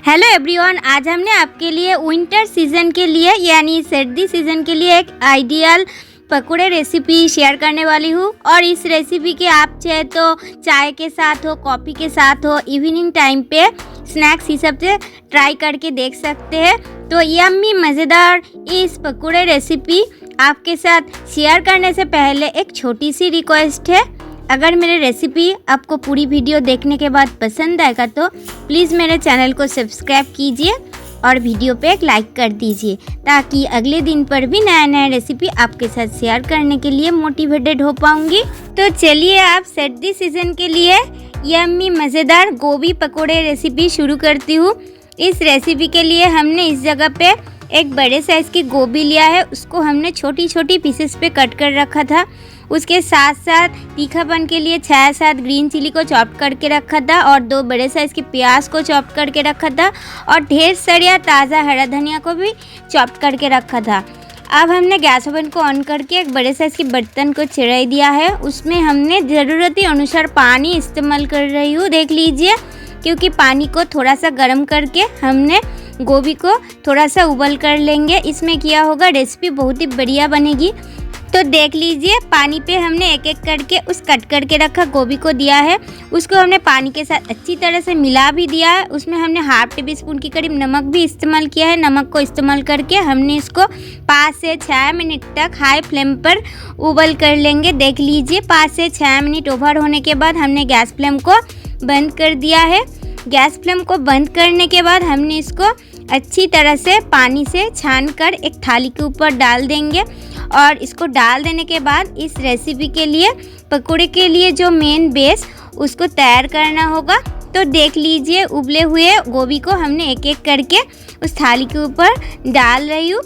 Hello everyone, आज हमने आपके लिए विंटर सीज़न के लिए यानी सर्दी सीज़न के लिए एक आइडियल पकोड़े रेसिपी शेयर करने वाली हूँ। और इस रेसिपी के आप चाहे तो चाय के साथ हो, कॉफ़ी के साथ हो, इवनिंग टाइम पे स्नैक्स हिसाब से ट्राई करके देख सकते हैं। तो यम्मी मज़ेदार इस पकोड़े रेसिपी आपके साथ शेयर करने से पहले एक छोटी सी रिक्वेस्ट है। अगर मेरे रेसिपी आपको पूरी वीडियो देखने के बाद पसंद आएगा तो प्लीज़ मेरे चैनल को सब्सक्राइब कीजिए और वीडियो पे एक लाइक कर दीजिए, ताकि अगले दिन पर भी नया नया रेसिपी आपके साथ शेयर करने के लिए मोटिवेटेड हो पाऊंगी। तो चलिए आप सर्दी सीज़न के लिए यम्मी मज़ेदार गोभी पकोड़े रेसिपी शुरू करती हूँ। इस रेसिपी के लिए हमने इस जगह पे एक बड़े साइज़ की गोभी लिया है, उसको हमने छोटी छोटी पीसेस पे कट कर रखा था। उसके साथ साथ तीखापन के लिए 6-7 ग्रीन चिली को चॉप करके रखा था और 2 बड़े साइज़ के प्याज को चॉप करके रखा था और ढेर सारा ताज़ा हरा धनिया को भी चॉप करके रखा था। अब हमने गैस ओवन को ऑन करके एक बड़े साइज़ के बर्तन को चढ़ा दिया है। उसमें हमने ज़रूरत अनुसार पानी इस्तेमाल कर रही हूँ, देख लीजिए, क्योंकि पानी को थोड़ा सा गर्म करके हमने गोभी को थोड़ा सा उबल कर लेंगे। इसमें किया होगा रेसिपी बहुत ही बढ़िया बनेगी। तो देख लीजिए, पानी पे हमने एक एक करके उस कट करके रखा गोभी को दिया है। उसको हमने पानी के साथ अच्छी तरह से मिला भी दिया है। उसमें हमने हाफ टेबल स्पून के करीब नमक भी इस्तेमाल किया है। नमक को इस्तेमाल करके हमने इसको 5 से 6 मिनट तक हाई फ्लेम पर उबल कर लेंगे। देख लीजिए, 5 से 6 मिनट ओवर होने के बाद हमने गैस फ्लेम को बंद कर दिया है। गैस फ्लेम को बंद करने के बाद हमने इसको अच्छी तरह से पानी से छान कर एक थाली के ऊपर डाल देंगे। और इसको डाल देने के बाद इस रेसिपी के लिए पकोड़े के लिए जो मेन बेस उसको तैयार करना होगा। तो देख लीजिए, उबले हुए गोभी को हमने एक एक करके उस थाली के ऊपर डाल रही हूँ।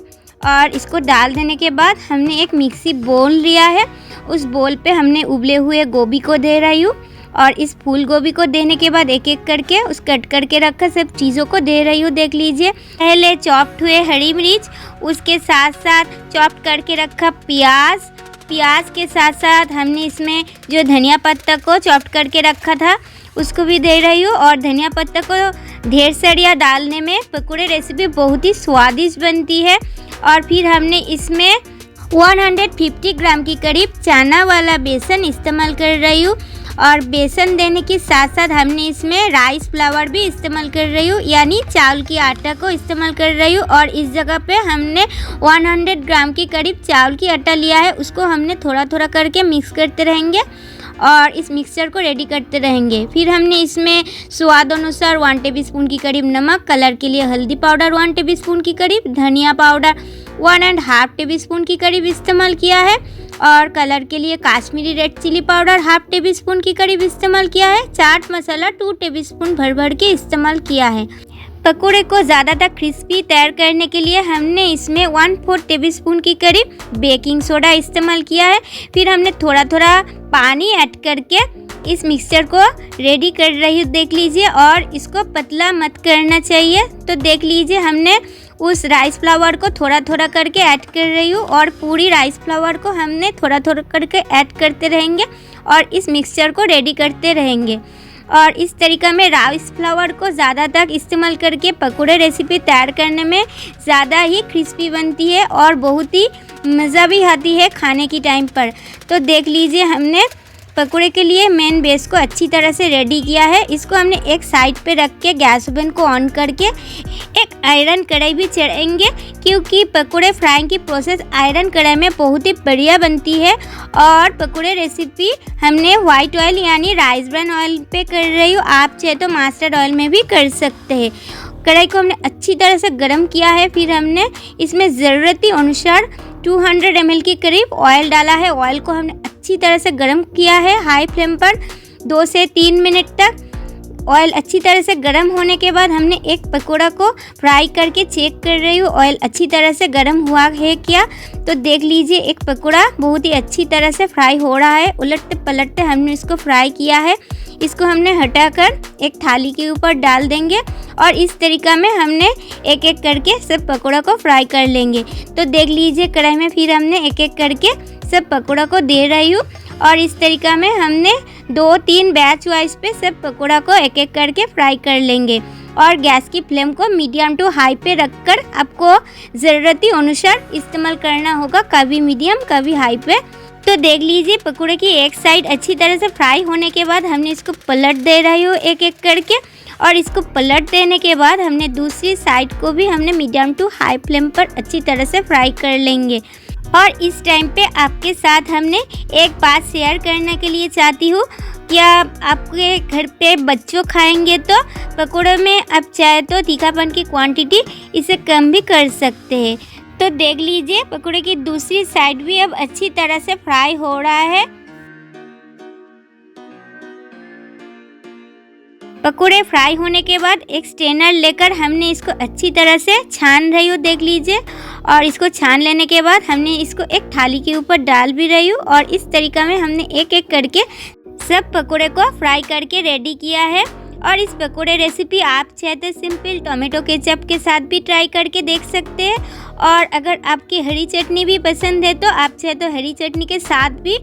और इसको डाल देने के बाद हमने एक मिक्सी बोल लिया है, उस बोल पे हमने उबले हुए गोभी को दे रही हूँ। और इस फूल गोभी को देने के बाद एक एक करके उस कट करके रखा सब चीज़ों को दे रही हूँ। देख लीजिए, पहले चॉप्ड हुए हरी मिर्च, उसके साथ साथ चॉप्ड करके रखा प्याज के साथ साथ हमने इसमें जो धनिया पत्ता को चॉप्ड करके रखा था उसको भी दे रही हूँ। और धनिया पत्ता को ढेर सारिया डालने में पकोड़े रेसिपी बहुत ही स्वादिष्ट बनती है। और फिर हमने इसमें 150 ग्राम की करीब चना वाला बेसन इस्तेमाल कर रही हूँ। और बेसन देने के साथ साथ हमने इसमें राइस फ्लावर भी इस्तेमाल कर रही हूँ, यानी चावल की आटा को इस्तेमाल कर रही हूँ। और इस जगह पे हमने 100 ग्राम की करीब चावल की आटा लिया है, उसको हमने थोड़ा थोड़ा करके मिक्स करते रहेंगे और इस मिक्सचर को रेडी करते रहेंगे। फिर हमने इसमें स्वाद अनुसार 1 टेबल स्पून की करीब नमक, कलर के लिए हल्दी पाउडर 1 टेबल स्पून की करीब, धनिया पाउडर 1.5 टेबल स्पून की करीब इस्तेमाल किया है। और कलर के लिए Kashmiri red chilli powder 1/2 tablespoon की करीब इस्तेमाल किया है। चाट मसाला 2 टेबल स्पून भर के इस्तेमाल किया है। पकोड़े को ज़्यादातर क्रिस्पी तैयार करने के लिए हमने इसमें 1/4 टेबल स्पून की करीब बेकिंग सोडा इस्तेमाल किया है। फिर हमने थोड़ा थोड़ा पानी ऐड करके इस मिक्सचर को रेडी कर रही हूँ, देख लीजिए। और इसको पतला मत करना चाहिए। तो देख लीजिए, हमने उस राइस फ्लावर को थोड़ा थोड़ा करके ऐड कर रही हूँ और पूरी राइस फ्लावर को हमने थोड़ा थोड़ा करके ऐड करते रहेंगे और इस मिक्सचर को रेडी करते रहेंगे। और इस तरीक़ा में राइस फ्लावर को ज़्यादा तक इस्तेमाल करके पकोड़े रेसिपी तैयार करने में ज़्यादा ही क्रिस्पी बनती है और बहुत ही मज़ा भी आती है खाने की टाइम पर। तो देख लीजिए, हमने पकोड़े के लिए मेन बेस को अच्छी तरह से रेडी किया है। इसको हमने एक साइड पे रख के गैस ओवन को ऑन करके एक आयरन कढ़ाई भी चढ़ाएंगे, क्योंकि पकोड़े फ्राइंग की प्रोसेस आयरन कढ़ाई में बहुत ही बढ़िया बनती है। और पकोड़े रेसिपी हमने वाइट ऑयल यानी राइस ब्रान ऑयल पे कर रही हूँ, आप चाहे तो मस्टर्ड ऑयल में भी कर सकते हैं। कढ़ाई को हमने अच्छी तरह से गर्म किया है। फिर हमने इसमें ज़रूरत अनुसार 200 ml के करीब ऑयल डाला है। ऑयल को हमने अच्छी तरह से गर्म किया है हाई फ्लेम पर 2 से 3 मिनट तक। ऑयल अच्छी तरह से गर्म होने के बाद हमने एक पकोड़ा को फ्राई करके चेक कर रही हूँ ऑयल अच्छी तरह से गर्म हुआ है क्या। तो देख लीजिए, एक पकोड़ा बहुत ही अच्छी तरह से फ्राई हो रहा है। उलटते पलटते हमने इसको फ्राई किया है। इसको हमने हटाकर एक थाली के ऊपर डाल देंगे और इस तरीक़ा में हमने एक एक करके सब पकोड़ा को फ्राई कर लेंगे। तो देख लीजिए, कढ़ाई में फिर हमने एक एक करके सब पकोड़ा को दे रही हूँ और इस तरीक़ा में हमने 2-3 बैच वाइज पे सब पकोड़ा को एक एक करके फ्राई कर लेंगे। और गैस की फ्लेम को मीडियम टू हाई पे रखकर आपको ज़रूरती अनुसार इस्तेमाल करना होगा, कभी मीडियम कभी हाई पे। तो देख लीजिए पकौड़े की एक साइड अच्छी तरह से फ्राई होने के बाद हमने इसको पलट दे रही हूँ एक एक करके, और इसको पलट देने के बाद हमने दूसरी साइड को भी हमने मीडियम टू हाई फ्लेम पर अच्छी तरह से फ्राई कर लेंगे। और इस टाइम पे आपके साथ हमने एक बात शेयर करने के लिए चाहती हूँ, क्या आपके घर पे बच्चों खाएंगे तो पकौड़े में आप चाहे तो तीखापन की क्वांटिटी इसे कम भी कर सकते हैं। तो देख लीजिए पकौड़े की दूसरी साइड भी अब अच्छी तरह से फ्राई हो रहा है। पकौड़े फ्राई होने के बाद एक स्ट्रेनर लेकर हमने इसको अच्छी तरह से छान रही हूँ, देख लीजिए। और इसको छान लेने के बाद हमने इसको एक थाली के ऊपर डाल भी रही हूँ, और इस तरीक़ा में हमने एक एक करके सब पकौड़े को फ्राई करके रेडी किया है। और इस पकौड़े रेसिपी आप चाहे तो सिंपल टोमेटो केचप के साथ भी ट्राई करके देख सकते हैं, और अगर आपकी हरी चटनी भी पसंद है तो आप चाहे तो हरी चटनी के साथ भी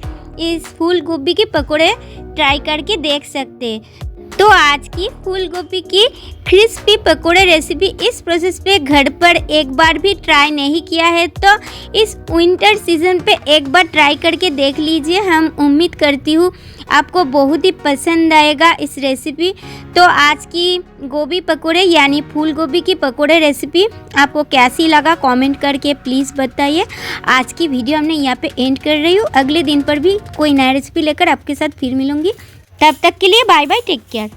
इस फूल गोभी के पकौड़े ट्राई करके देख सकते हैं। तो आज की फूल गोभी की क्रिस्पी पकौड़े रेसिपी इस प्रोसेस पे घर पर एक बार भी ट्राई नहीं किया है तो इस विंटर सीजन पे एक बार ट्राई करके देख लीजिए। हम उम्मीद करती हूँ आपको बहुत ही पसंद आएगा इस रेसिपी। तो आज की गोभी पकौड़े यानी फूल गोभी की पकौड़े रेसिपी आपको कैसी लगा कमेंट करके प्लीज़ बताइए। आज की वीडियो हमने यहाँ पे एंड कर रही हूँ। अगले दिन पर भी कोई नया रेसिपी लेकर आपके साथ फिर मिलूँगी। तब तक के लिए बाय बाय, टेक केयर।